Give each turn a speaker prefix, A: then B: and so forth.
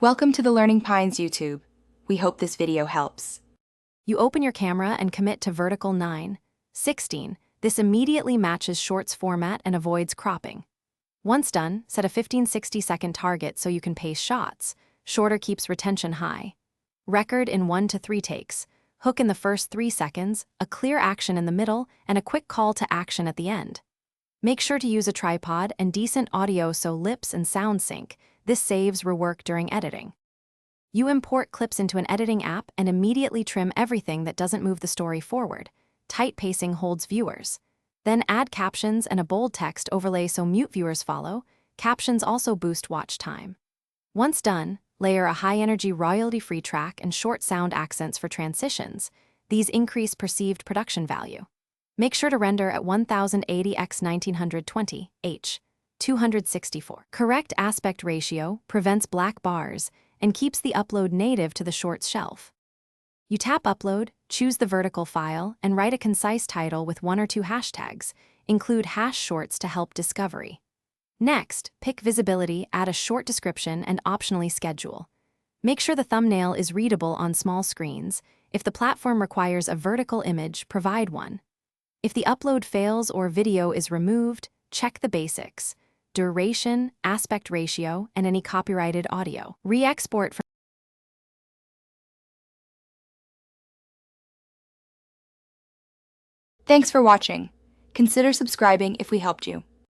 A: Welcome to the Learning Pines YouTube. We hope this video helps.
B: You open your camera and commit to vertical 9:16. This immediately matches shorts format and avoids cropping. Once done, set a 15-60-second target so you can pace shots. Shorter keeps retention high. Record in 1 to 3 takes. Hook in the first 3 seconds, a clear action in the middle, and a quick call to action at the end. Make sure to use a tripod and decent audio so lips and sound sync. This saves rework during editing. You import clips into an editing app and immediately trim everything that doesn't move the story forward. Tight pacing holds viewers. Then add captions and a bold text overlay so mute viewers follow. Captions also boost watch time. Once done, layer a high-energy royalty-free track and short sound accents for transitions. These increase perceived production value. Make sure to render at 1080x1920 h. 264. Correct aspect ratio prevents black bars and keeps the upload native to the shorts shelf. You tap Upload, choose the vertical file, and write a concise title with 1 or 2 hashtags. Include #shorts to help discovery. Next, pick visibility, add a short description, and optionally schedule. Make sure the thumbnail is readable on small screens. If the platform requires a vertical image, provide one. If the upload fails or video is removed, check the basics: duration, aspect ratio, and any copyrighted audio. Re-export from
A: Thanks for watching. Consider subscribing if we helped you.